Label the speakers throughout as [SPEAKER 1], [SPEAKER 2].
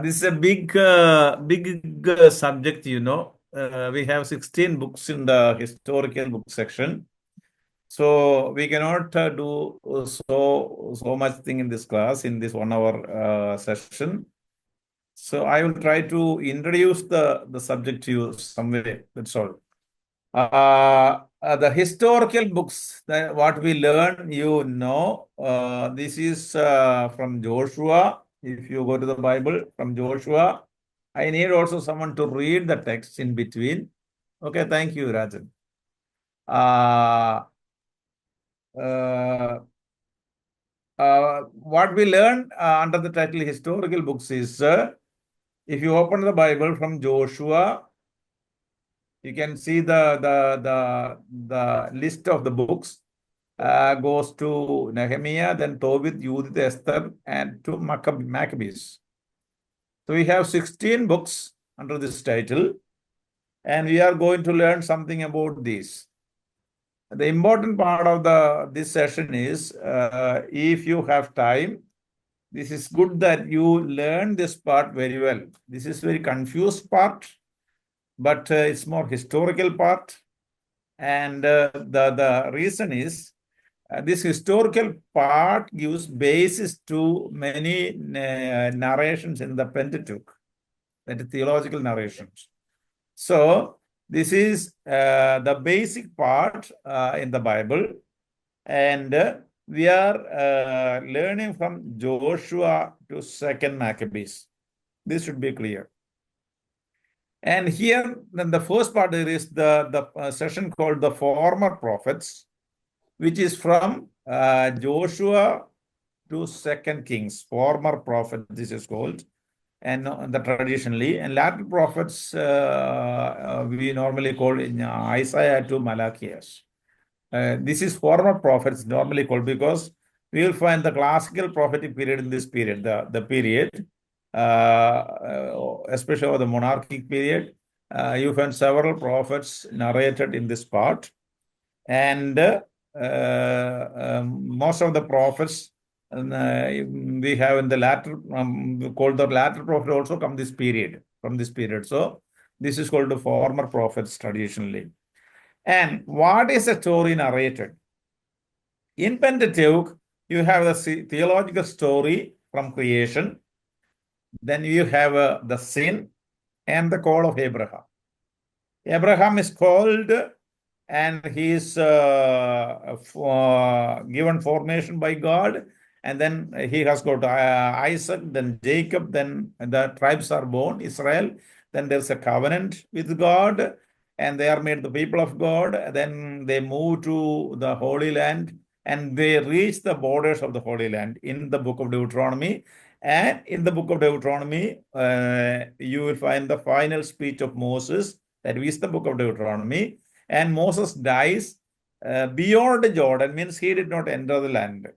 [SPEAKER 1] This is a big subject, we have 16 books in the historical book section. So we cannot do so much thing in this class, in this 1 hour session. So I will try to introduce the subject to you some way. That's all. The historical books, what we learn, this is from Joshua. If you go to the Bible from Joshua, I need also someone to read the text in between. Okay, thank you, Rajan. Uh, uh, what we learn under the title historical books is, if you open the Bible from Joshua, you can see the list of the books. Goes to Nehemiah, then Tobit, Judith, Esther, and to Maccabees. So we have 16 books under this title, and we are going to learn something about these. The important part of this session is, if you have time, this is good that you learn this part very well. This is very confused part, but it's more historical part. And the reason is, this historical part gives basis to many narrations in the Pentateuch, that is theological narrations. So this is the basic part in the Bible, and we are learning from Joshua to Second Maccabees. This should be clear. And here, then the first part is the session called the Former Prophets, which is from Joshua to Second Kings. Former prophet, this is called, and the traditionally, and latter prophets we normally call in Isaiah to Malachi. This is former prophets normally called, because we will find the classical prophetic period in this period, the period, especially over the monarchic period. You find several prophets narrated in this part, and most of the prophets we have in the latter, called the latter prophet, also from this period. So this is called the former prophets traditionally. And what is a story narrated? In Pentateuch, you have the theological story from creation. Then you have the sin and the call of Abraham. Abraham is called, and he is given formation by God, and then he has got Isaac, then Jacob, then the tribes are born, Israel, then there's a covenant with God, and they are made the people of God. Then they move to the Holy Land, and they reach the borders of the Holy Land in the book of Deuteronomy. And in the book of Deuteronomy, you will find the final speech of Moses, that is the book of Deuteronomy. And Moses dies beyond Jordan, means he did not enter the land.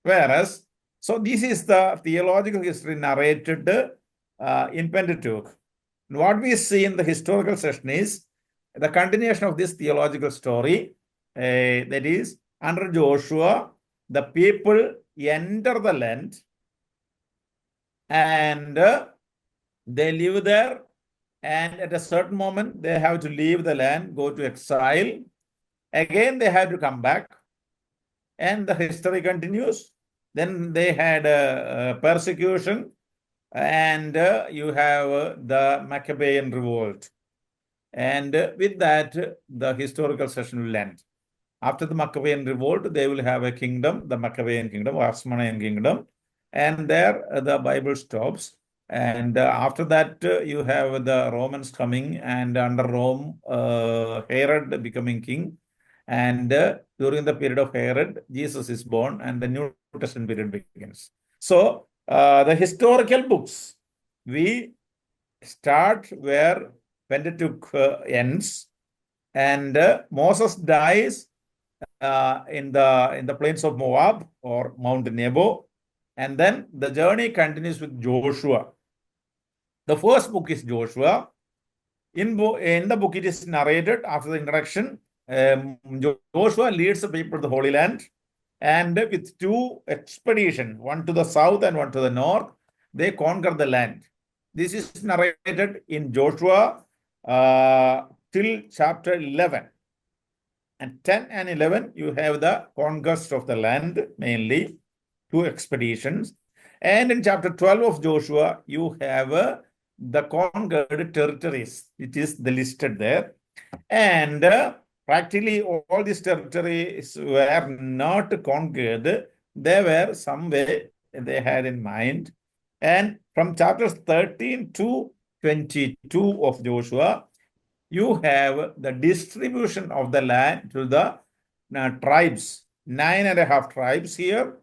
[SPEAKER 1] Whereas, so this is the theological history narrated in Pentateuch. And what we see in the historical session is the continuation of this theological story, that is, under Joshua, the people enter the land, and they live there. And at a certain moment, they have to leave the land, go to exile. Again, they have to come back. And the history continues. Then they had persecution. And you have the Maccabean revolt. And with that, the historical session will end. After the Maccabean revolt, they will have a kingdom, the Maccabean kingdom, or Hasmonean kingdom. And there the Bible stops. And after that, you have the Romans coming, and under Rome, Herod becoming king. And during the period of Herod, Jesus is born, and the New Testament period begins. So the historical books, we start where Pentateuch ends, and Moses dies in the plains of Moab or Mount Nebo, and then the journey continues with Joshua. The first book is Joshua. In the book, it is narrated after the introduction. Joshua leads the people to the Holy Land, and with two expeditions, one to the south and one to the north. they conquer the land. This is narrated in Joshua till chapter 11. And 10 and 11, you have the conquest of the land, mainly 2 expeditions. And in chapter 12 of Joshua, you have the conquered territories. It is listed there. And practically all these territories were not conquered. They were some way they had in mind. And from chapters 13 to 22 of Joshua, you have the distribution of the land to the tribes. 9.5 tribes here.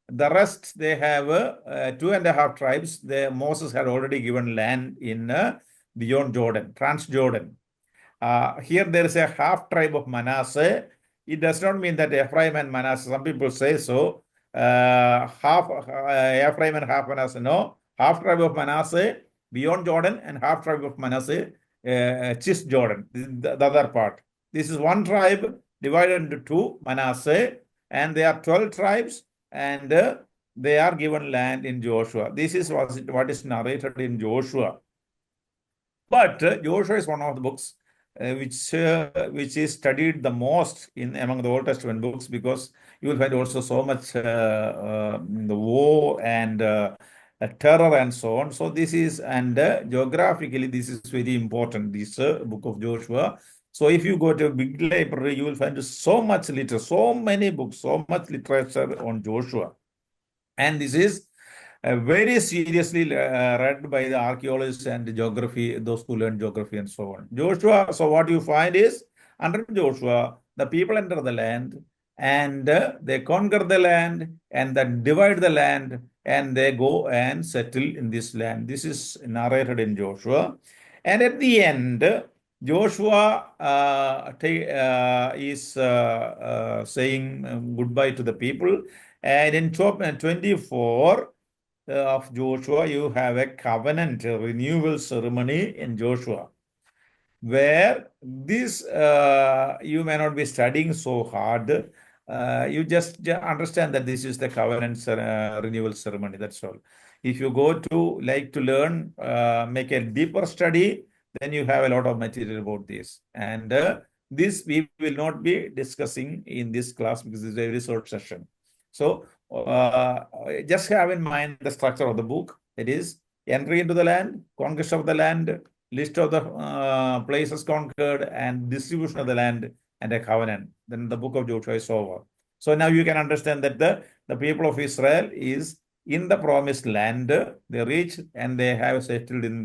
[SPEAKER 1] The rest, they have 2.5 tribes. Moses had already given land in beyond Jordan, Transjordan. Here there is a half tribe of Manasseh. It does not mean that Ephraim and Manasseh, some people say so. Half Ephraim and half Manasseh. No, half tribe of Manasseh beyond Jordan and half tribe of Manasseh Cisjordan, the other part. This is one tribe divided into 2, Manasseh, and there are 12 tribes, and they are given land in Joshua. This is what is narrated in Joshua. But Joshua is one of the books which is studied the most among the Old Testament books, because you will find also so much the war and terror and so on. So this is, and geographically, this is very important, this book of Joshua. So if you go to a big library, you will find so much literature, so many books, so much literature on Joshua. And this is very seriously read by the archaeologists and geography, those who learn geography and so on. Joshua, so what you find is, under Joshua, the people enter the land, and they conquer the land, and then divide the land, and they go and settle in this land. This is narrated in Joshua. And at the end, Joshua is saying goodbye to the people. And in chapter 24 of Joshua, you have a covenant renewal ceremony in Joshua, where this you may not be studying so hard. You just understand that this is the covenant renewal ceremony. That's all. If you go to like to learn, make a deeper study, then you have a lot of material about this. And this we will not be discussing in this class because it's a very short session. So just have in mind the structure of the book. It is entry into the land, conquest of the land, list of the places conquered, and distribution of the land, and a covenant. Then the book of Joshua is over. So now you can understand that the people of Israel is in the promised land. They reach and they have settled in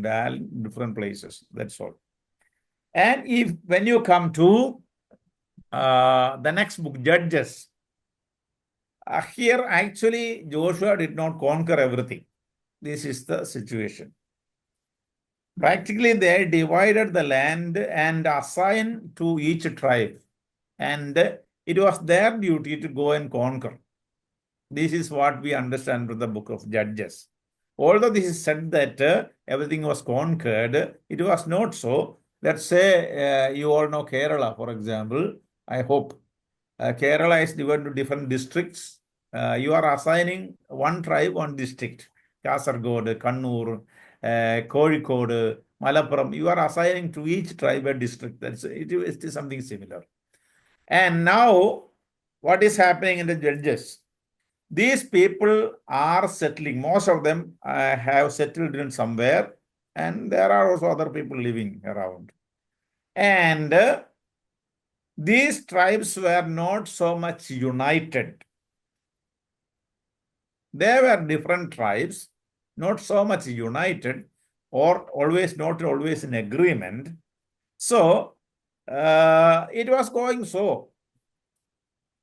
[SPEAKER 1] different places. That's all. And when you come to the next book, Judges, here actually Joshua did not conquer everything. This is the situation. Practically, they divided the land and assigned to each tribe. And it was their duty to go and conquer. This is what we understand from the book of Judges. Although this is said that everything was conquered, it was not so. Let's say you all know Kerala, for example. I hope. Kerala is divided into different districts. You are assigning one tribe, one district. Kasargod, Kannur, Kozhikode, Malappuram. You are assigning to each tribe a district. It is something similar. And now, what is happening in the Judges? These people are settling. Most of them have settled in somewhere, and there are also other people living around. And these tribes were not so much united. They were different tribes, not so much united, or not always in agreement. So it was going so.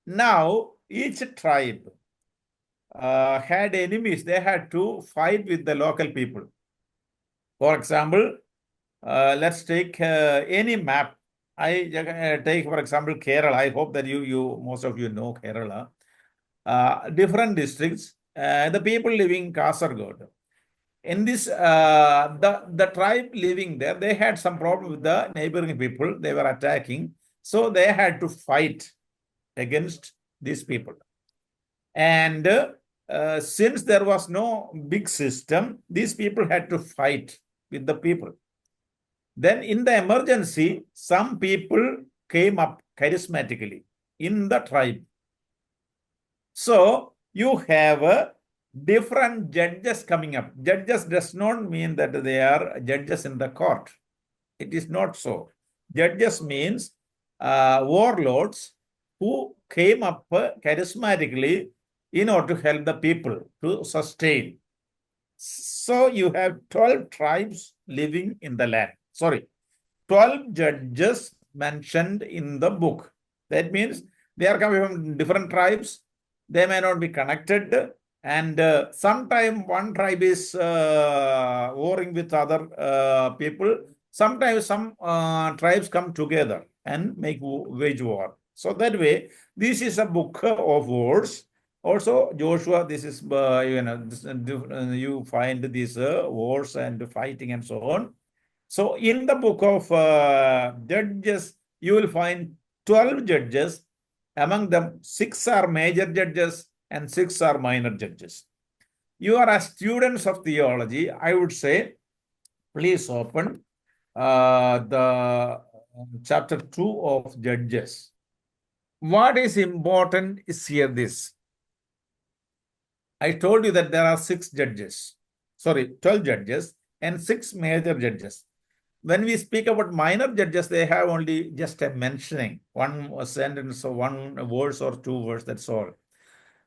[SPEAKER 1] Now, each tribe had enemies. They had to fight with the local people. For example, let's take any map. I take, for example, Kerala. I hope that most of you know Kerala. Different districts, the people living in Kasargod. In this, the tribe living there, they had some problem with the neighboring people. They were attacking. So they had to fight against these people. And since there was no big system, these people had to fight with the people. Then in the emergency, some people came up charismatically in the tribe. So you have different judges coming up. Judges does not mean that they are judges in the court. It is not so. Judges means warlords who came up charismatically in order to help the people to sustain. So you have 12 tribes living in the land. 12 judges mentioned in the book. That means they are coming from different tribes. They may not be connected. And sometimes one tribe is warring with other people. Sometimes some tribes come together and wage war. So that way, this is a book of wars. Also, Joshua, this is, you find these wars and fighting and so on. So in the book of Judges, you will find 12 judges. Among them, 6 are major judges and 6 are minor judges. You are as students of theology, I would say, please open the chapter 2 of Judges. What is important is here this. I told you that there are 12 judges and 6 major judges. When we speak about minor judges, they have only just a mentioning, one sentence or one verse or 2 verse, that's all.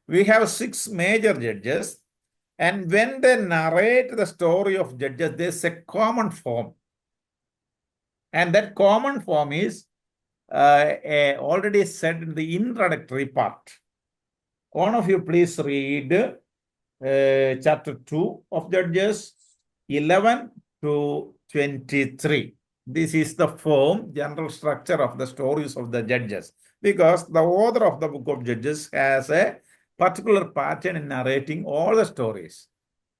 [SPEAKER 1] We have 6 major judges, and when they narrate the story of judges, there's a common form. And that common form is already said in the introductory part. One of you please read chapter 2 of Judges, 11 to 23. This is the form, general structure of the stories of the judges, because the author of the book of Judges has a particular pattern in narrating all the stories.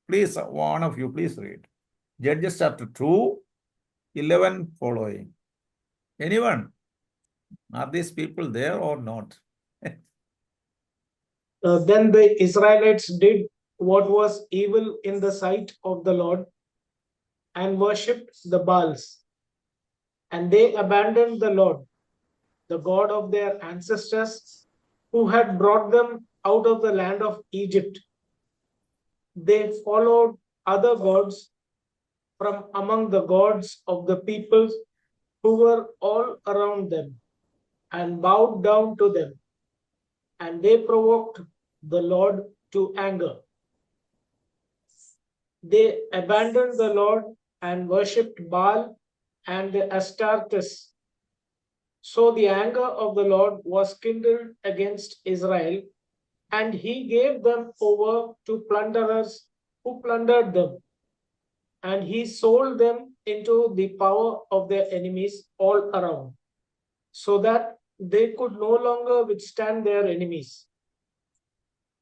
[SPEAKER 1] Please, one of you, please read. Judges chapter 2, 11 following. Anyone? Are these people there or not?
[SPEAKER 2] Then the Israelites did what was evil in the sight of the Lord and worshipped the Baals. And they abandoned the Lord, the God of their ancestors, who had brought them out of the land of Egypt. They followed other gods from among the gods of the peoples who were all around them and bowed down to them. And they provoked the Lord to anger. They abandoned the Lord and worshipped Baal and Astartes. So the anger of the Lord was kindled against Israel, and he gave them over to plunderers who plundered them. And he sold them into the power of their enemies all around, so that they could no longer withstand their enemies.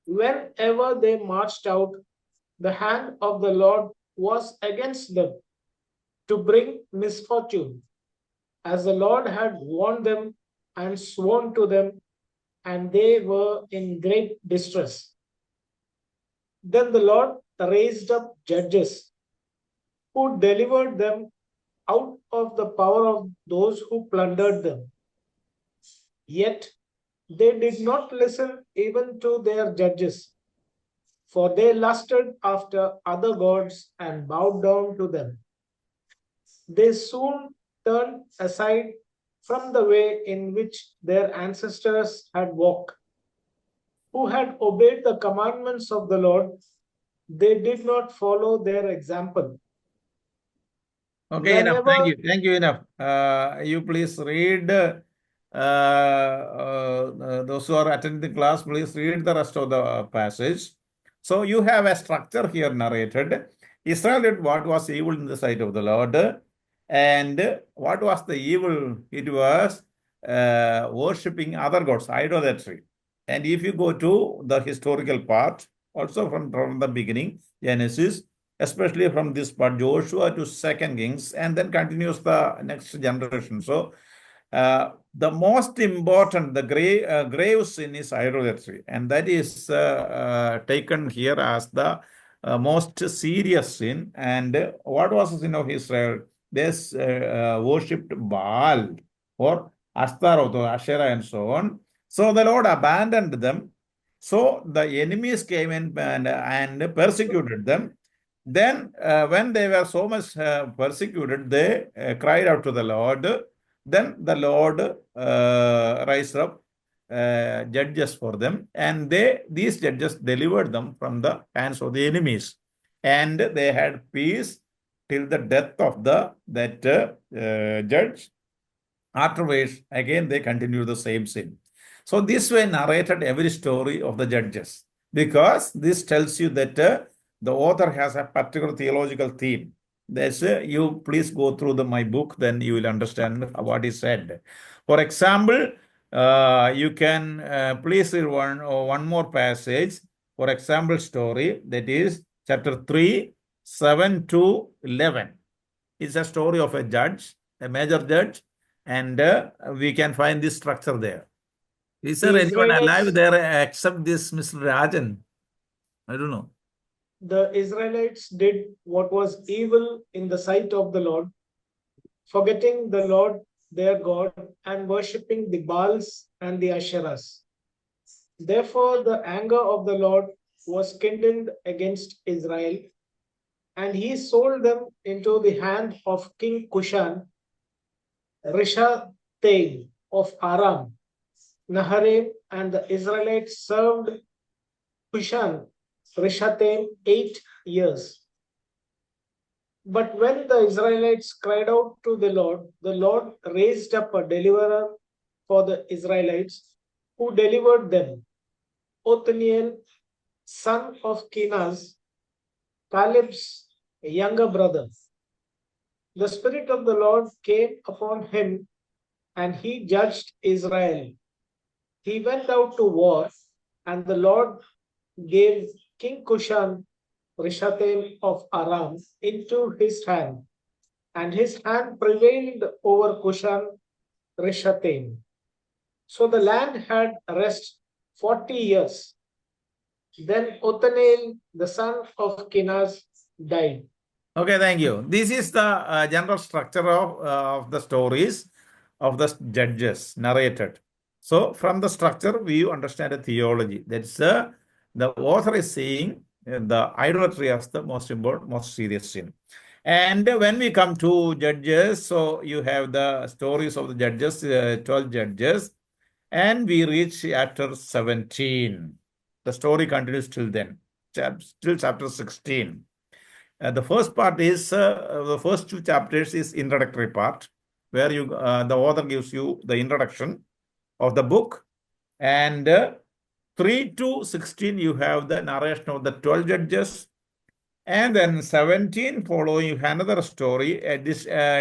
[SPEAKER 2] Whenever they marched out, the hand of the Lord was against them to bring misfortune, as the Lord had warned them and sworn to them, and they were in great distress. Then the Lord raised up judges who delivered them out of the power of those who plundered them. Yet they did not listen even to their judges, for they lusted after other gods and bowed down to them. They soon turned aside from the way in which their ancestors had walked, who had obeyed the commandments of the Lord. They did not follow their example.
[SPEAKER 1] Okay, enough. Thank you. Thank you, enough. You please read, those who are attending the class, please read the rest of the passage. So you have a structure here narrated. Israel did what was evil in the sight of the Lord. And what was the evil? It was worshipping other gods, idolatry. And if you go to the historical part, also from the beginning, Genesis, especially from this part, Joshua to 2 Kings, and then continues the next generation. So the most important, the grave sin is idolatry, and that is taken here as the most serious sin. And what was the sin of Israel? They worshipped Baal or Ashtaroth or Asherah and so on. So the Lord abandoned them. So the enemies came in and persecuted them. Then, when they were so much persecuted, they cried out to the Lord. Then the Lord raised up judges for them, and these judges delivered them from the hands of the enemies, and they had peace till the death of that judge. Afterwards, again they continued the same sin. So this way narrated every story of the judges, because this tells you that the author has a particular theological theme. That's you please go through my book, then you will understand what is said. For example, you can please read one more passage. For example, story that is chapter 3, 7 to 11. It's a story of a judge, a major judge, and we can find this structure there. Is there
[SPEAKER 2] The
[SPEAKER 1] anyone alive
[SPEAKER 2] Israelites,
[SPEAKER 1] there except this Mr. Rajan? I don't know.
[SPEAKER 2] the Israelites did what was evil in the sight of the Lord, forgetting the Lord their God and worshipping the Baals and the Asherahs. Therefore, the anger of the Lord was kindled against Israel, and he sold them into the hand of King Cushan, Rishathaim of Aram, Naharaim, and the Israelites served Cushan, Rishathaim 8 years. But when the Israelites cried out to the Lord raised up a deliverer for the Israelites, who delivered them, Othniel, son of Kenaz, Caleb's younger brother. The Spirit of the Lord came upon him, and he judged Israel. He went out to war, and the Lord gave King Cushan Rishathaim of Aram into his hand, and his hand prevailed over Cushan Rishathaim. So the land had rest 40 years. Then Othniel, the son of Kenaz, died.
[SPEAKER 1] Okay, thank you. This is the general structure of the stories of the judges narrated. So from the structure, we understand the theology. That's the author is saying the idolatry as the most important, most serious sin. And when we come to judges, so you have the stories of the judges, 12 judges, and we reach chapter 17. The story continues till then, till chapter 16. The first part is the first two chapters is introductory part, where the author gives you the introduction of the book, and 3 to 16 you have the narration of the 12 judges, and then 17 following you have another story,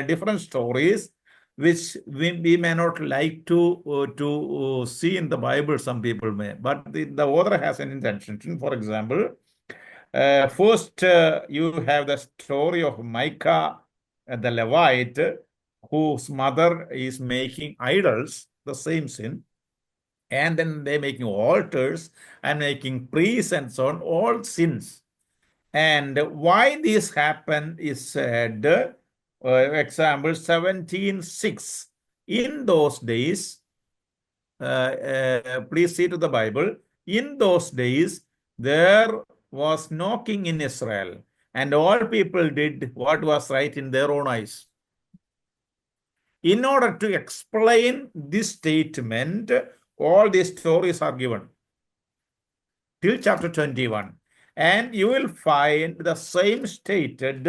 [SPEAKER 1] different stories which we may not like to see in the Bible. Some people may, but the author has an intention. For example, first, you have the story of Micah, the Levite, whose mother is making idols, the same sin. And then they're making altars and making priests and so on, all sins. And why this happened is said, example 17:6. In those days, please see to the Bible, in those days, there was no king in Israel, and all people did what was right in their own eyes. In order to explain this statement, all these stories are given till chapter 21. And you will find the same stated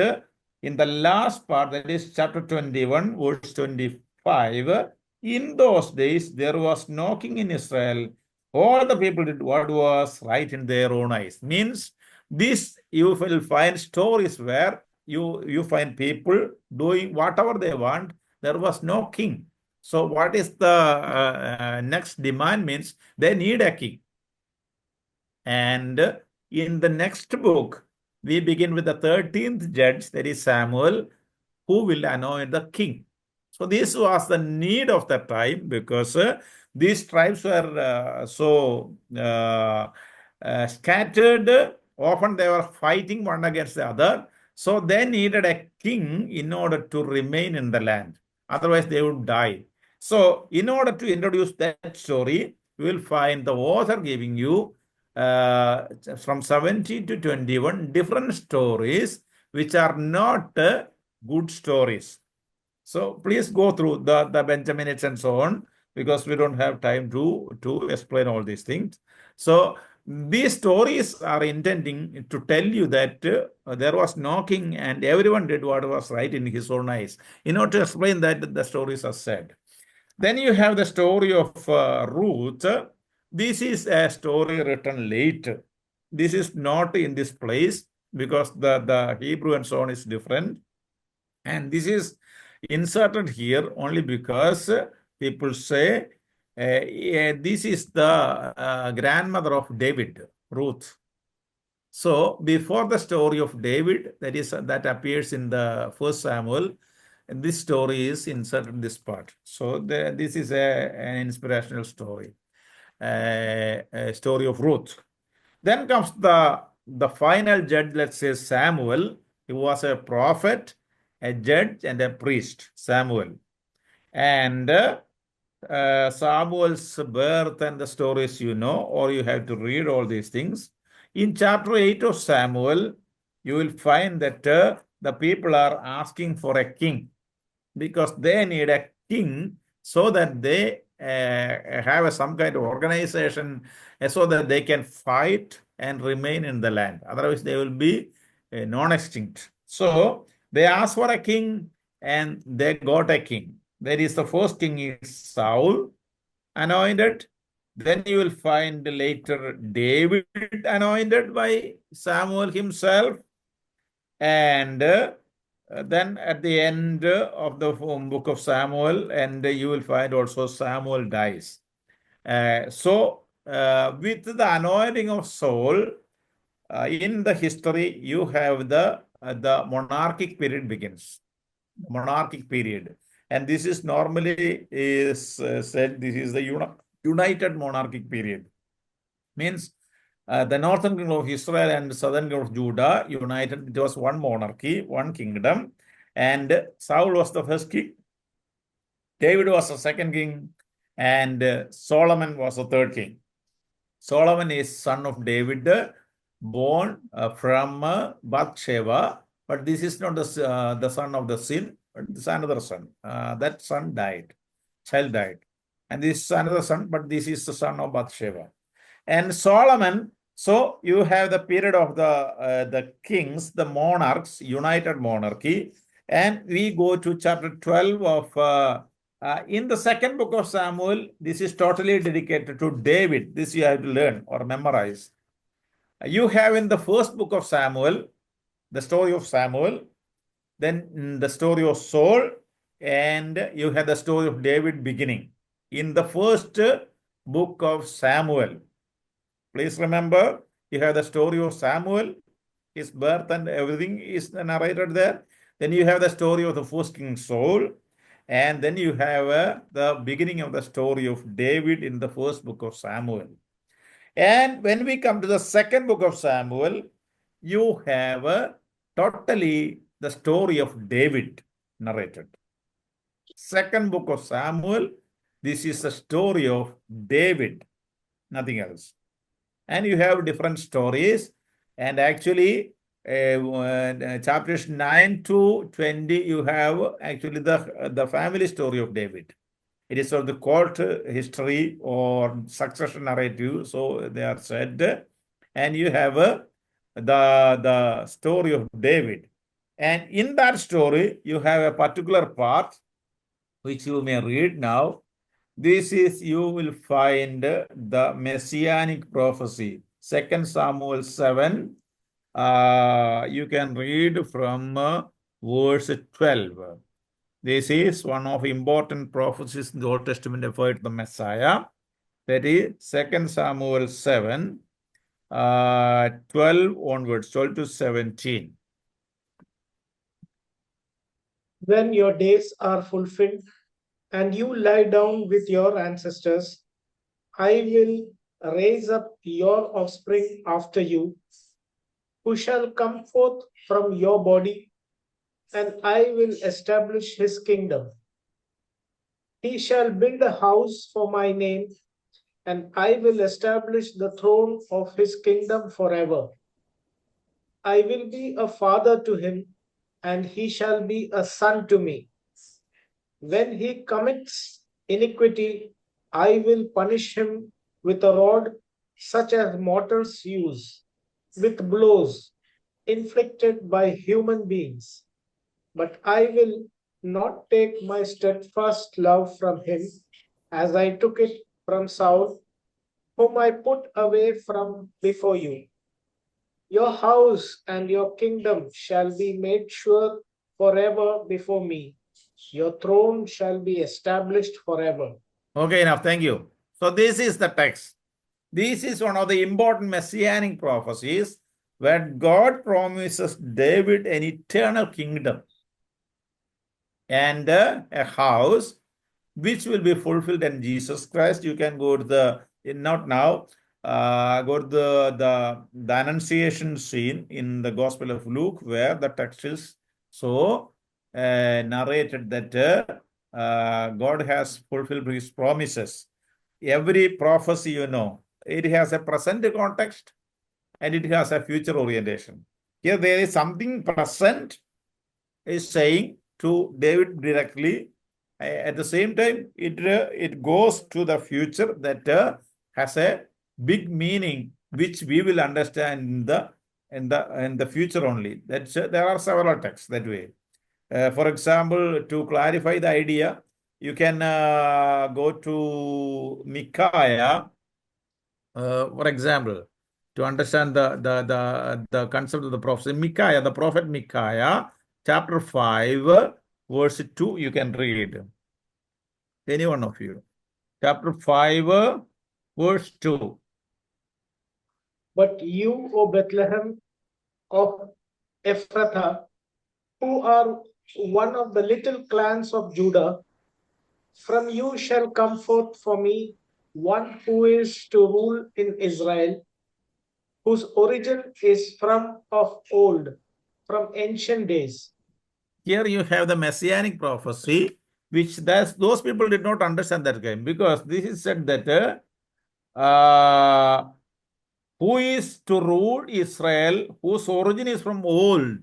[SPEAKER 1] in the last part, that is chapter 21, verse 25. In those days, there was no king in Israel. All the people did what was right in their own eyes. Means this, you will find stories where you find people doing whatever they want. There was no king. So what is the next demand? Means they need a king. And in the next book, we begin with the 13th judge, that is Samuel, who will anoint the king. So this was the need of the time because these tribes were scattered. Often they were fighting one against the other. So they needed a king in order to remain in the land. Otherwise, they would die. So in order to introduce that story, you will find the author giving you from 17 to 21 different stories which are not good stories. So please go through the Benjaminites and so on, because we don't have time to explain all these things. So these stories are intending to tell you that there was knocking and everyone did what was right in his own eyes. In order to explain that, the stories are said. Then you have the story of Ruth. This is a story written late. This is not in this place because the Hebrew and so on is different. And this is inserted here only because people say this is the grandmother of David, Ruth. So before the story of David, that appears in the First Samuel, this story is inserted in this part. So this is an inspirational story, a story of Ruth. Then comes the final judge, let's say Samuel. He was a prophet, a judge, and a priest, Samuel. And Samuel's birth and the stories you know, or you have to read all these things. In chapter 8 of Samuel, you will find that the people are asking for a king because they need a king so that they have some kind of organization so that they can fight and remain in the land. Otherwise, they will be non-extinct. So they asked for a king and they got a king. That is, the first king is Saul, anointed. Then you will find later David anointed by Samuel himself. And then at the end of the book of Samuel, and you will find also Samuel dies. With the anointing of Saul, in the history, you have the monarchic period begins. Monarchic period. And this is normally said this is the united monarchic period. Means the northern kingdom of Israel and southern kingdom of Judah united. It was one monarchy, one kingdom. And Saul was the first king. David was the second king. And Solomon was the third king. Solomon is son of David, born from Bathsheba. But this is not the son of the sin, but this is another son. That son died. Child died. And this is another son, but this is the son of Bathsheba. And Solomon, so you have the period of the kings, the monarchs, united monarchy. And we go to chapter 12 of, in the second book of Samuel, this is totally dedicated to David. This you have to learn or memorize. You have in the first book of Samuel, the story of Samuel, then the story of Saul, and you have the story of David beginning. In the first book of Samuel, please remember, you have the story of Samuel, his birth and everything is narrated there. Then you have the story of the first king Saul. And then you have the beginning of the story of David in the first book of Samuel. And when we come to the second book of Samuel, you have totally the story of David narrated. Second book of Samuel, this is the story of David, nothing else. And you have different stories. And actually, chapters 9 to 20, you have actually the family story of David. It is of the court history or succession narrative, so they are said. And you have the story of David. And in that story, you have a particular part which you may read now. This is, you will find the messianic prophecy, 2 Samuel 7. You can read from verse 12. This is one of important prophecies in the Old Testament about the Messiah. That is 2 Samuel 7, 12 onwards, 12 to 17.
[SPEAKER 2] When your days are fulfilled and you lie down with your ancestors, I will raise up your offspring after you, who shall come forth from your body, and I will establish his kingdom. He shall build a house for my name, and I will establish the throne of his kingdom forever. I will be a father to him, and he shall be a son to me. When he commits iniquity, I will punish him with a rod such as mortals use, with blows inflicted by human beings. But I will not take my steadfast love from him, as I took it from Saul, whom I put away from before you. Your house and your kingdom shall be made sure forever before me. Your throne shall be established forever.
[SPEAKER 1] Okay, enough. Thank you. So this is the text. This is one of the important messianic prophecies where God promises David an eternal kingdom and a house which will be fulfilled in Jesus Christ. You can go to not now, go to the Annunciation scene in the Gospel of Luke where the text is so narrated that God has fulfilled his promises. Every prophecy, it has a present context and it has a future orientation. Here there is something present is saying to David directly. At the same time, it goes to the future that has a big meaning, which we will understand in the future only. There are several texts that way. For example, to clarify the idea, you can go to Micaiah. For example, to understand the concept of the prophecy, Micaiah, the prophet Micaiah, chapter 5, verse 2, you can read. Any one of you. Chapter 5, verse 2.
[SPEAKER 2] But you, O Bethlehem of Ephrathah, who are one of the little clans of Judah, from you shall come forth for me one who is to rule in Israel, whose origin is from of old, from ancient days.
[SPEAKER 1] Here you have the messianic prophecy, which those people did not understand that game, because this is said that who is to rule Israel, whose origin is from old.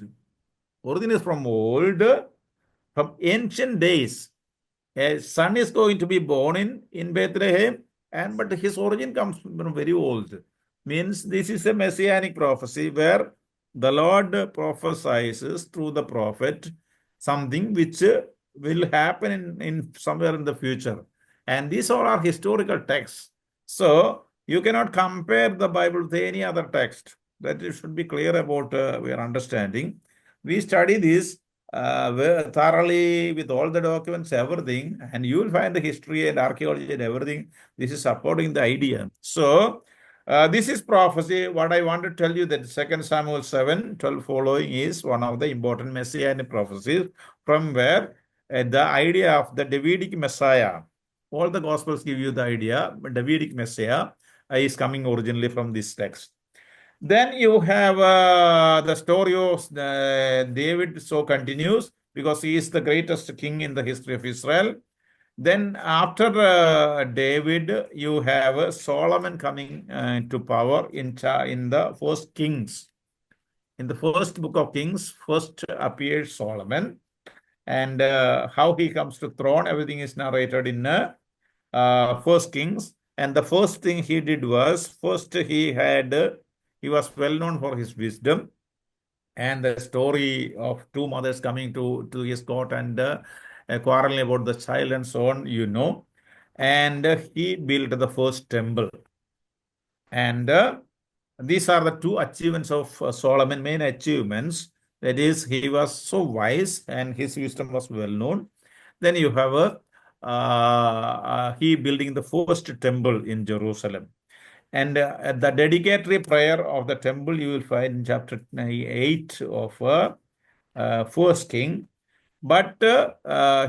[SPEAKER 1] Origin is from old, from ancient days. A son is going to be born in Bethlehem, but his origin comes from very old. Means this is a messianic prophecy where the Lord prophesies through the prophet something which will happen in somewhere in the future. And these all are historical texts. So you cannot compare the Bible with any other text. That it should be clear about your understanding. We study this thoroughly with all the documents, everything, and you will find the history and archaeology and everything. This is supporting the idea. So, this is prophecy. What I want to tell you that 2 Samuel 7:12 following is one of the important messianic prophecies from where the idea of the Davidic Messiah, all the Gospels give you the idea, but Davidic Messiah is coming originally from this text. Then you have the story of David, so continues because he is the greatest king in the history of Israel. Then after David, you have Solomon coming to power in the first Kings. In the first book of Kings, first appears Solomon, and how he comes to throne, everything is narrated in First Kings. And the first thing he did was, first he was well known for his wisdom, and the story of two mothers coming to his court and quarreling about the child and so on, and he built the first temple. And these are the two achievements of Solomon, main achievements. That is, he was so wise and his wisdom was well known. Then you have he building the first temple in Jerusalem. And the dedicatory prayer of the temple you will find in chapter 8 of First King. but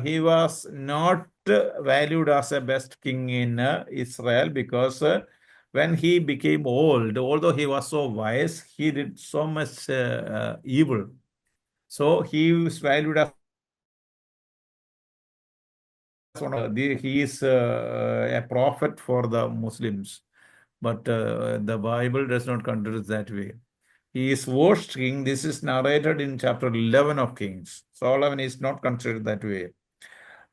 [SPEAKER 1] he was not valued as a best king in Israel because when he became old, although he was so wise, he did so much evil. So he is valued as he is a prophet for the Muslims, but the Bible does not consider it that way. He is worst king. This is narrated in chapter 11 of Kings. Solomon is not considered that way.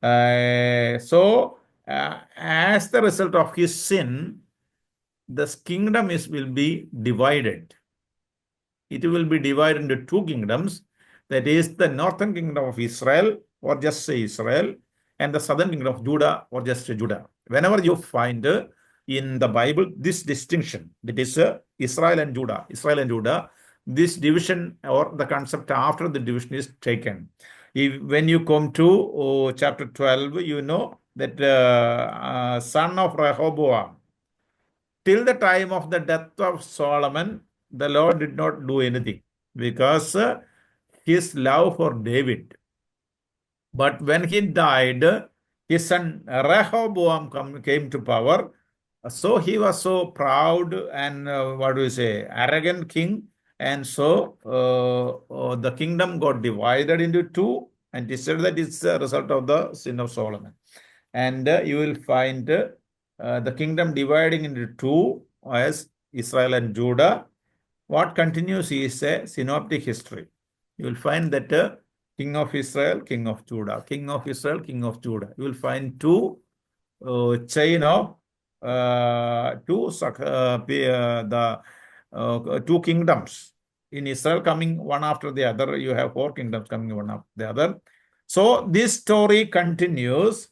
[SPEAKER 1] As the result of his sin, the kingdom will be divided. It will be divided into two kingdoms. That is the northern kingdom of Israel, or just say Israel, and the southern kingdom of Judah, or just Judah. Whenever you find in the Bible this distinction, that is Israel and Judah, this division or the concept after the division is taken. When you come to chapter 12, you know that son of Rehoboam, till the time of the death of Solomon, the Lord did not do anything because his love for David. But when he died, his son Rehoboam came to power. So he was so proud and arrogant king. And so the kingdom got divided into two. And he said that it's a result of the sin of Solomon. And you will find the kingdom dividing into two as Israel and Judah. What continues is a synoptic history. You will find that king of Israel, king of Judah, king of Israel, king of Judah. You will find two chain of two kingdoms in Israel coming one after the other. You have four kingdoms coming one after the other. So this story continues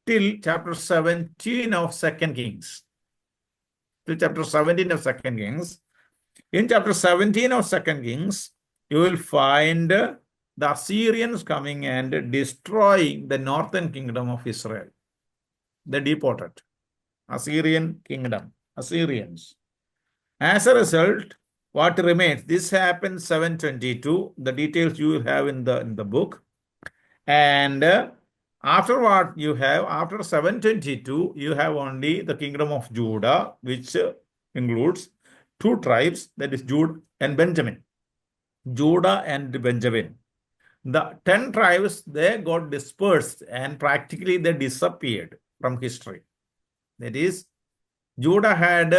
[SPEAKER 1] till chapter 17 of Second Kings. Till chapter 17 of Second Kings. In chapter 17 of Second Kings, you will find the Assyrians coming and destroying the northern kingdom of Israel. The deported Assyrian kingdom, Assyrians. As a result, what remains? This happened 722. The details you will have in the book. And after what you have, after 722, you have only the kingdom of Judah, which includes two tribes, that is Judah and Benjamin. Judah and Benjamin. The 10 tribes, they got dispersed and practically they disappeared from history. That is, Jacob had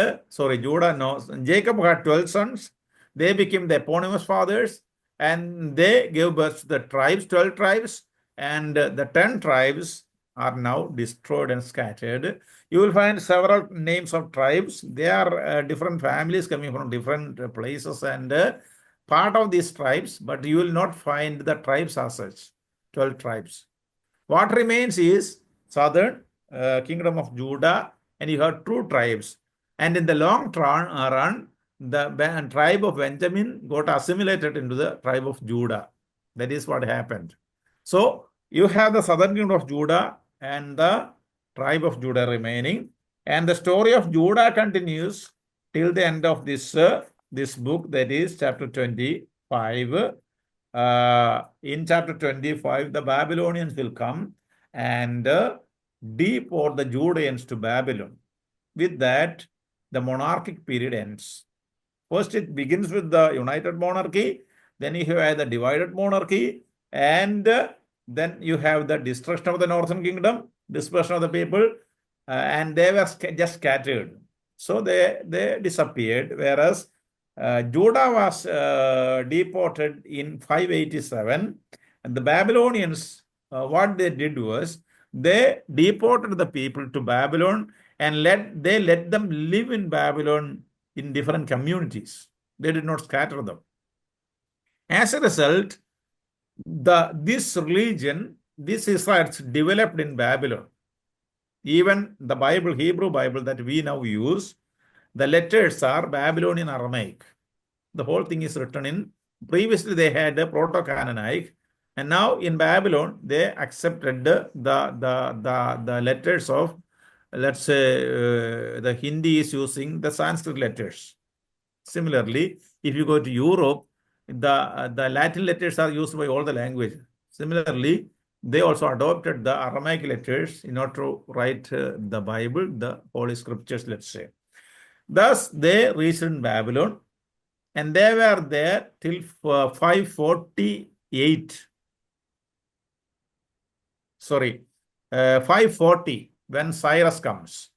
[SPEAKER 1] 12 sons. They became the eponymous fathers and they gave birth to the tribes, 12 tribes, and the 10 tribes are now destroyed and scattered. You will find several names of tribes. They are different families coming from different places and part of these tribes, but you will not find the tribes as such, 12 tribes. What remains is southern kingdom of Judah, and you have two tribes. And in the long run, the tribe of Benjamin got assimilated into the tribe of Judah. That is what happened. So you have the southern kingdom of Judah and the tribe of Judah remaining. And the story of Judah continues till the end of this book, that is chapter 25. In chapter 25, the Babylonians will come and deport the Judeans to Babylon. With that, the monarchic period ends. First, it begins with the united monarchy, then you have the divided monarchy, and then you have the destruction of the northern kingdom, dispersion of the people, and they were just scattered. So they disappeared, whereas Judah was deported in 587, and the Babylonians, what they did was they deported the people to Babylon and they let them live in Babylon in different communities. They did not scatter them. As a result, this religion, these Israelites developed in Babylon. Even the Bible, Hebrew Bible that we now use, the letters are Babylonian Aramaic. The whole thing is written in, previously they had a Proto-Canaanite, and now in Babylon, they accepted the letters of, let's say, the Hindi is using the Sanskrit letters. Similarly, if you go to Europe, the Latin letters are used by all the languages. Similarly, they also adopted the Aramaic letters in order to write the Bible, the Holy Scriptures, let's say. Thus, they reached in Babylon, and they were there till 548. Sorry, 540 when Cyrus comes.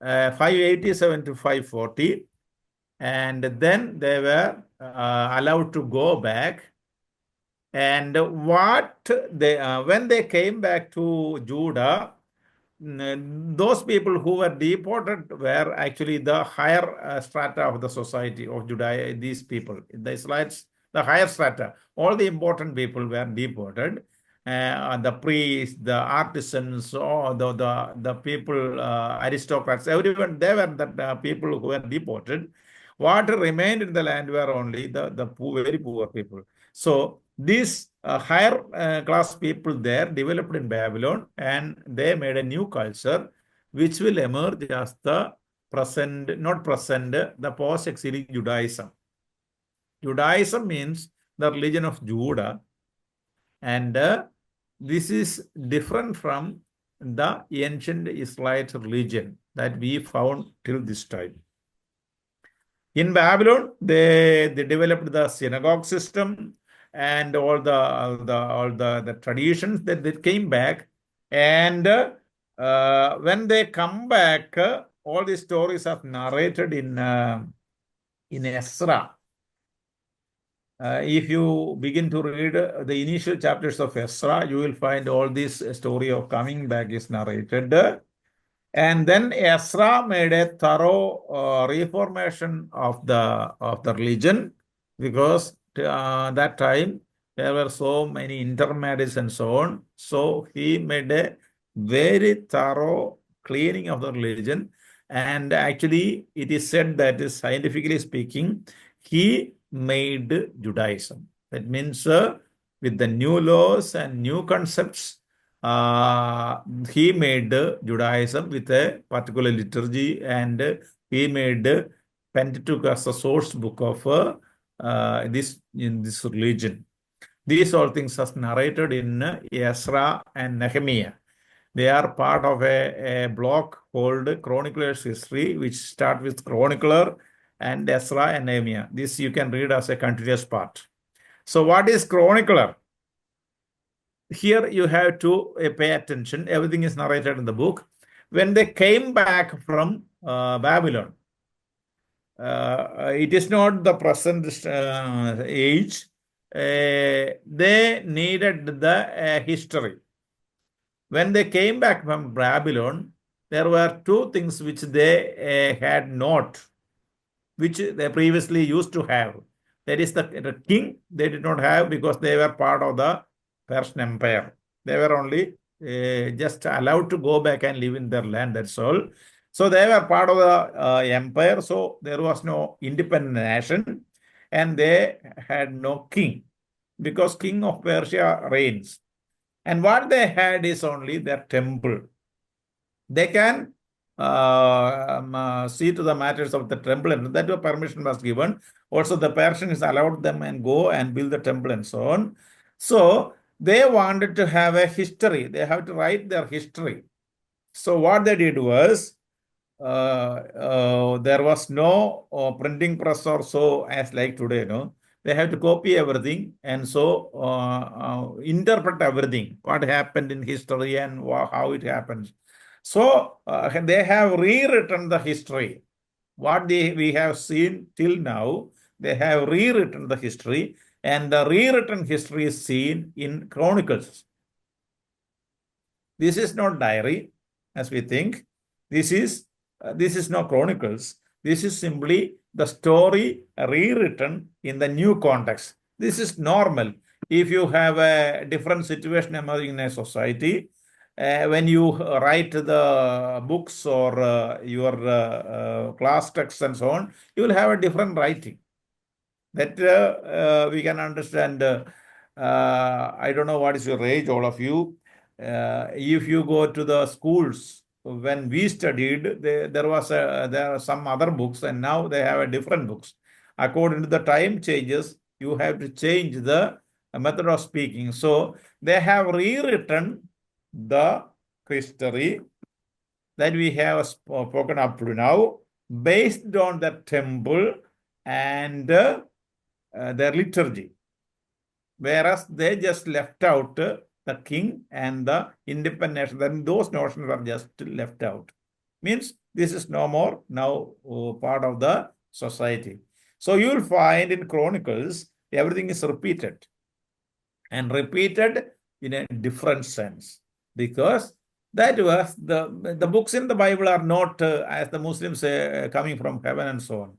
[SPEAKER 1] 587 to 540, and then they were allowed to go back. And what they when they came back to Judah, those people who were deported were actually the higher strata of the society of Judah. These people, the Israelites, the higher strata, all the important people were deported. The priests, the artisans, or the people, aristocrats, everyone, they were the people who were deported. What remained in the land were only the poor, very poor people. So these higher class people there developed in Babylon, and they made a new culture which will emerge as the present, not present, the post-exilic Judaism. Judaism means the religion of Judah, and this is different from the ancient Israelite religion that we found till this time. In Babylon, they developed the synagogue system and all the traditions that they came back. And when they come back, all these stories are narrated in Ezra. If you begin to read the initial chapters of Ezra, you will find all this story of coming back is narrated. And then Ezra made a thorough reformation of the religion, because that time there were so many intermarriages and so on. So he made a very thorough cleaning of the religion. And actually, it is said that scientifically speaking, he made Judaism. That means with the new laws and new concepts, he made Judaism with a particular liturgy, and he made Pentateuch as a source book of this religion. These all things are narrated in Ezra and Nehemiah. They are part of a block called Chronicler's History, which start with Chronicler and Ezra and Nehemiah. This you can read as a continuous part. So what is Chronicler? Here you have to pay attention. Everything is narrated in the book. When they came back from Babylon, it is not the present age. They needed the history. When they came back from Babylon, there were two things which they had not, which they previously used to have. That is the king they did not have, because they were part of the Persian Empire. They were only just allowed to go back and live in their land, that's all. So they were part of the empire, so there was no independent nation, and they had no king, because king of Persia reigns. And what they had is only their temple. They can see to the matters of the temple, and that permission was given. Also, the Persians allowed them and go and build the temple and so on. So they wanted to have a history. They have to write their history. So what they did was, there was no printing press or so as like today, no. They have to copy everything, and so interpret everything, what happened in history and how it happens. So they have rewritten the history. What we have seen till now, they have rewritten the history, and the rewritten history is seen in Chronicles. This is not diary, as we think. This is not Chronicles. This is simply the story rewritten in the new context. This is normal. If you have a different situation emerging in a society, when you write the books or your class texts and so on, you will have a different writing. That we can understand. I don't know what is your age, all of you. If you go to the schools, when we studied, there are some other books, and now they have a different books. According to the time changes, you have to change the method of speaking. So they have rewritten the history that we have spoken up to now based on the temple and their liturgy. Whereas they just left out the king and the independent, then those notions are just left out. Means this is no more now part of the society. So you will find in Chronicles, everything is repeated and repeated in a different sense, because that was the books in the Bible are not, as the Muslims say, coming from heaven and so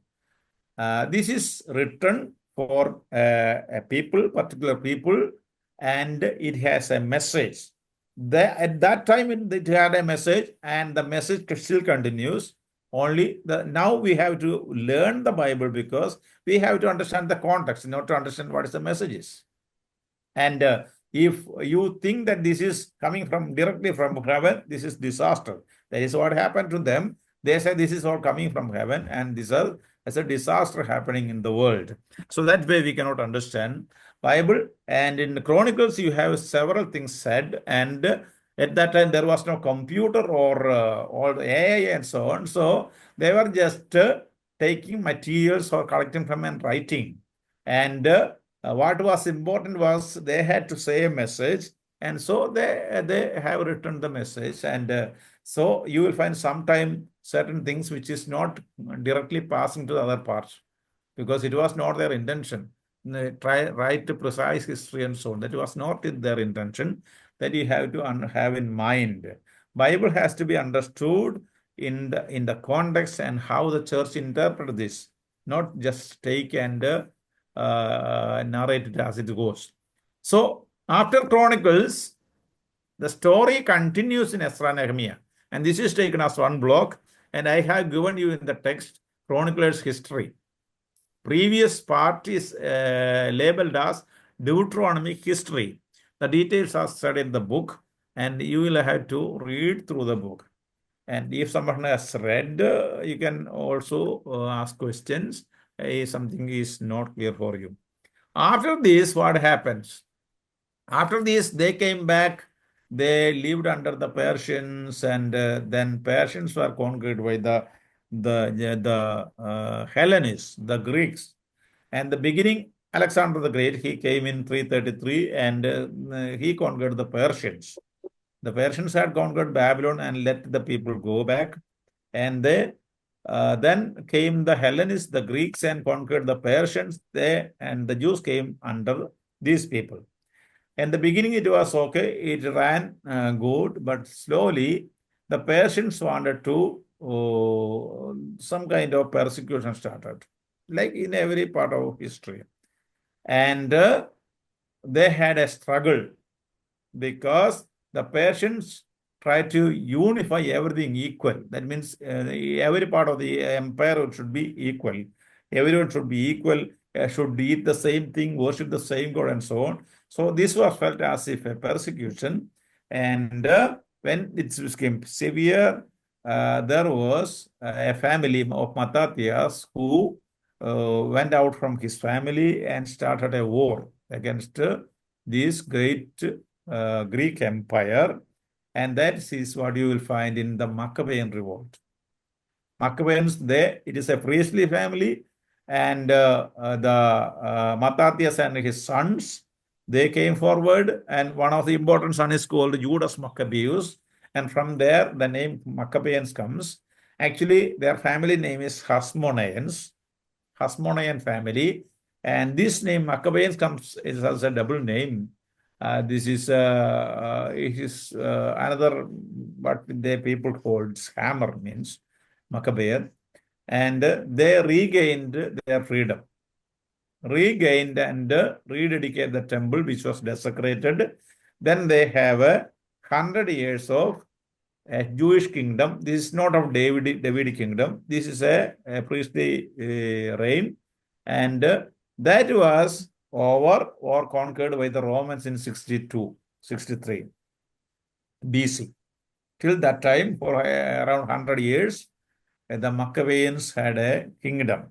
[SPEAKER 1] on. This is written for a people, particular people, and it has a message. At that time, it had a message, and the message still continues. Only now we have to learn the Bible because we have to understand the context, not to understand what is the messages. And if you think that this is coming from directly from heaven, this is disaster. That is what happened to them. They said this is all coming from heaven, and this is a disaster happening in the world. So that way we cannot understand Bible. And in the Chronicles, you have several things said. And at that time, there was no computer or AI and so on. So they were just taking materials or collecting from and writing. And what was important was they had to say a message, and so they have written the message. And so you will find sometime certain things which is not directly passing to the other parts, because it was not their intention. Write precise history and so on. That was not their intention. That you have to have in mind. Bible has to be understood in the context and how the church interpret this, not just take and narrate it as it goes. So after Chronicles, the story continues in Ezra and Nehemiah. And this is taken as one block. And I have given you in the text Chroniclers history. Previous part is labeled as Deuteronomic history. The details are said in the book, and you will have to read through the book. And if someone has read, you can also ask questions if something is not clear for you. After this, what happens? After this, they came back. They lived under the Persians, and then Persians were conquered by the Hellenists, the Greeks. And the beginning, Alexander the Great, he came in 333, and he conquered the Persians. The Persians had conquered Babylon and let the people go back. And then came the Hellenists, the Greeks, and conquered the Persians. And the Jews came under these people. In the beginning, it was okay. It ran good, but slowly the Persians wanted to, some kind of persecution started, like in every part of history. And they had a struggle because the Persians tried to unify everything equal. That means every part of the empire should be equal. Everyone should be equal, should eat the same thing, worship the same God, and so on. So this was felt as if a persecution. And when it became severe, there was a family of Mattathias who went out from his family and started a war against this great Greek Empire. And that is what you will find in the Maccabean revolt. Maccabeans, it is a priestly family, and the Mattathias and his sons, they came forward, and one of the important sons is called Judas Maccabeus, and from there the name Maccabeans comes. Actually, their family name is Hasmoneans, Hasmonean family, and this name Maccabeans is also a double name. This is it is another what the people called hammer means Maccabean, and they regained their freedom, regained and rededicated the temple which was desecrated. Then they have 100 years of a Jewish kingdom. This is not of Davidic kingdom. This is a priestly reign, and that was over or conquered by the Romans in 63 BC. Till that time, for around 100 years, the Maccabeans had a kingdom.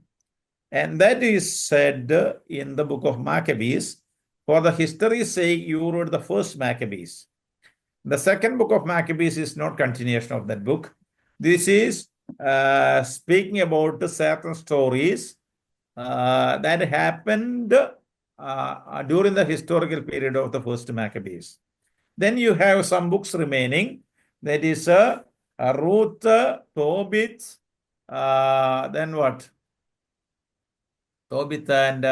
[SPEAKER 1] And that is said in the book of Maccabees. For the history's sake, you read the first Maccabees. The second book of Maccabees is not continuation of that book. This is speaking about certain stories that happened during the historical period of the first Maccabees. Then you have some books remaining. That is Ruth, Tobit, then what? Tobit and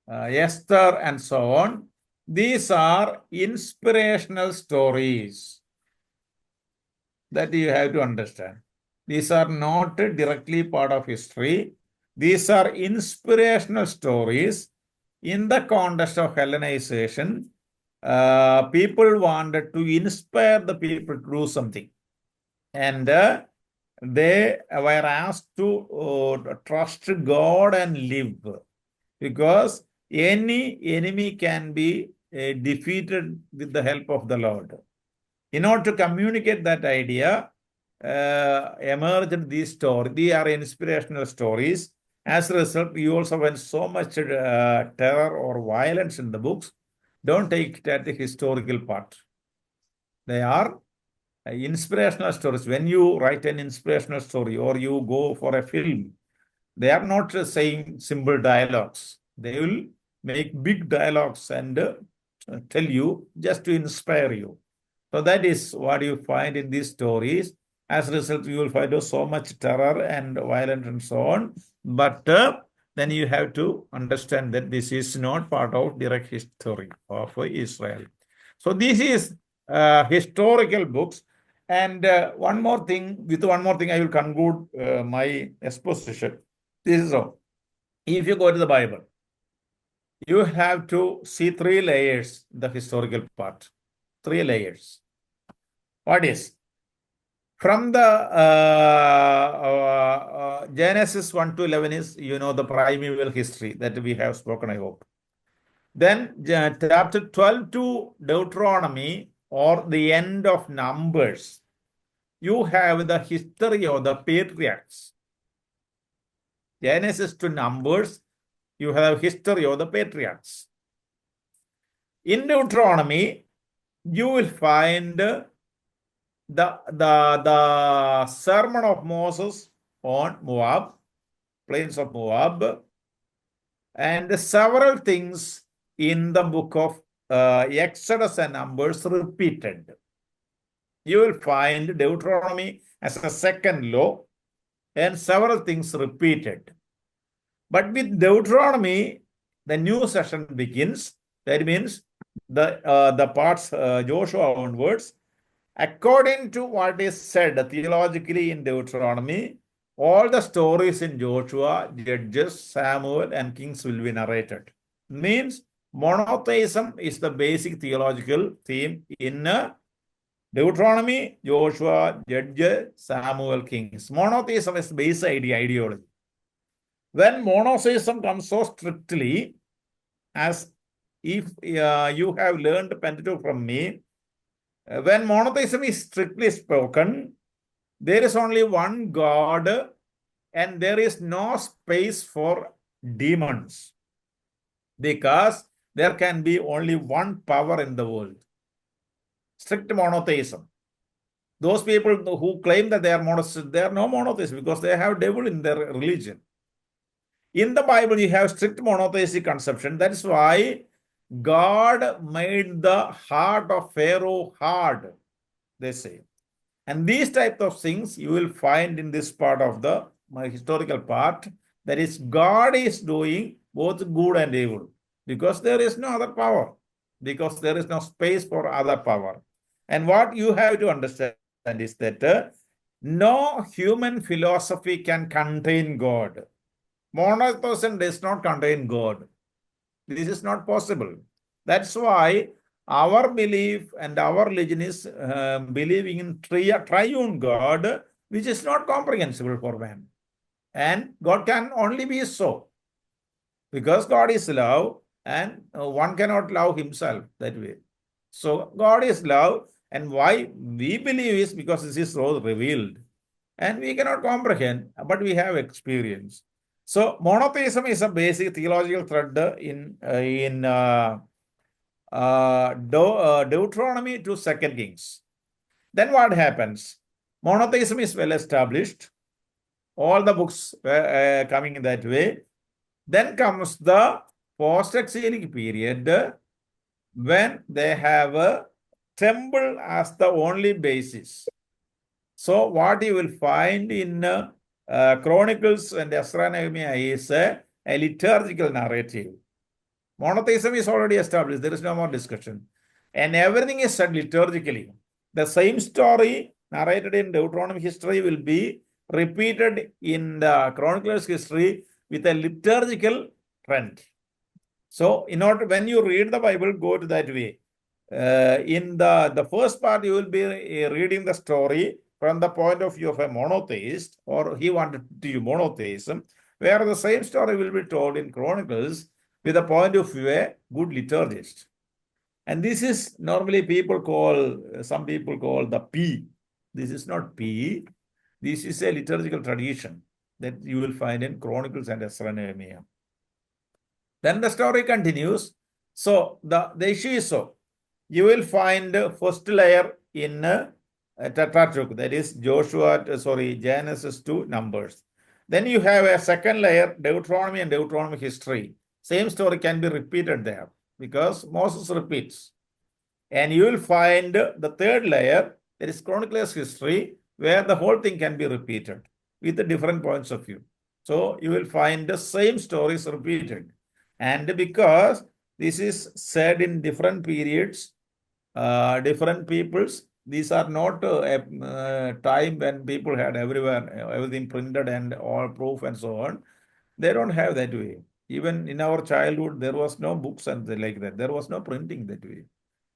[SPEAKER 1] Esther and so on. These are inspirational stories that you have to understand. These are not directly part of history. These are inspirational stories in the context of Hellenization. People wanted to inspire the people to do something. And they were asked to trust God and live, because any enemy can be defeated with the help of the Lord. In order to communicate that idea, emerged these stories. They are inspirational stories. As a result, you also find so much terror or violence in the books. Don't take it at the historical part. They are inspirational stories. When you write an inspirational story or you go for a film, they are not saying simple dialogues. They will make big dialogues and tell you just to inspire you. So that is what you find in these stories. As a result, you will find so much terror and violence and so on. But then you have to understand that this is not part of direct history of Israel. So this is historical books. And one more thing, I will conclude my exposition. This is all. If you go to the Bible, you have to see 3 layers, the historical part. 3 layers. What is? From the Genesis 1 to 11 is, the primeval history that we have spoken, I hope. Then chapter 12 to Deuteronomy, or the end of Numbers, you have the history of the patriarchs. Genesis to Numbers, you have history of the patriarchs. In Deuteronomy, you will find the sermon of Moses on Moab, plains of Moab, and several things in the book of Exodus and Numbers repeated. You will find Deuteronomy as a second law and several things repeated. But with Deuteronomy, the new session begins. That means the parts Joshua onwards, according to what is said theologically in Deuteronomy, all the stories in Joshua, Judges, Samuel, and Kings will be narrated. Means monotheism is the basic theological theme in Deuteronomy, Joshua, Judges, Samuel, Kings. Monotheism is the base ideology. When monotheism comes so strictly, as if you have learned Pentateuch from me, when monotheism is strictly spoken, there is only one God and there is no space for demons, because there can be only one power in the world. Strict monotheism. Those people who claim that they are monotheists, they are no monotheists because they have devil in their religion. In the Bible, you have strict monotheistic conception. That is why God made the heart of Pharaoh hard, they say. And these types of things you will find in this part of the historical part. That is, God is doing both good and evil, because there is no other power, because there is no space for other power. And what you have to understand is that no human philosophy can contain God. Monotheism does not contain God. This is not possible. That's why our belief and our religion is believing in triune God, which is not comprehensible for man. And God can only be so, because God is love and one cannot love himself that way. So God is love, and why we believe is because this is so revealed. And we cannot comprehend, but we have experience. So monotheism is a basic theological thread in Deuteronomy to Second Kings. Then what happens? Monotheism is well established. All the books coming in that way. Then comes the post-exilic period when they have a temple as the only basis. So what you will find in Chronicles and Ezra and Nehemiah is a liturgical narrative. Monotheism is already established. There is no more discussion. And everything is said liturgically. The same story narrated in Deuteronomy history will be repeated in the Chronicles history with a liturgical trend. So in order, when you read the Bible, go to that way. In the first part, you will be reading the story from the point of view of a monotheist, or he wanted to do monotheism, where the same story will be told in Chronicles with the point of view a good liturgist. And this is normally some people call the P. This is not P. This is a liturgical tradition that you will find in Chronicles and Ezra and Nehemiah. Then the story continues. So the issue is so. You will find first layer in Pentateuch, that is Genesis to Numbers. Then you have a second layer, Deuteronomy and Deuteronomy history. Same story can be repeated there because Moses repeats. And you will find the third layer, that is Chronicles history, where the whole thing can be repeated with the different points of view. So you will find the same stories repeated. And because this is said in different periods, different peoples, these are not a time when people had everything printed and all proof and so on. They don't have that way. Even in our childhood, there was no books and like that. There was no printing that way.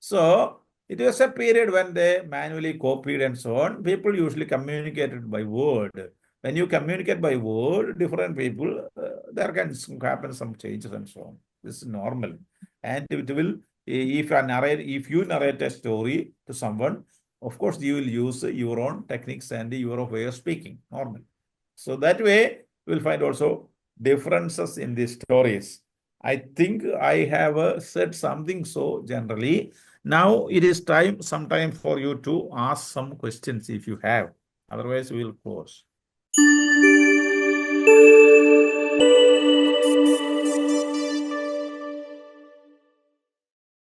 [SPEAKER 1] So it was a period when they manually copied and so on. People usually communicated by word. When you communicate by word, different people, there can happen some changes and so on. This is normal. And it will, if you narrate a story to someone, of course, you will use your own techniques and your way of speaking, normal. So that way, you will find also differences in the stories. I think I have said something so generally. Now it is some time for you to ask some questions if you have. Otherwise, we will close.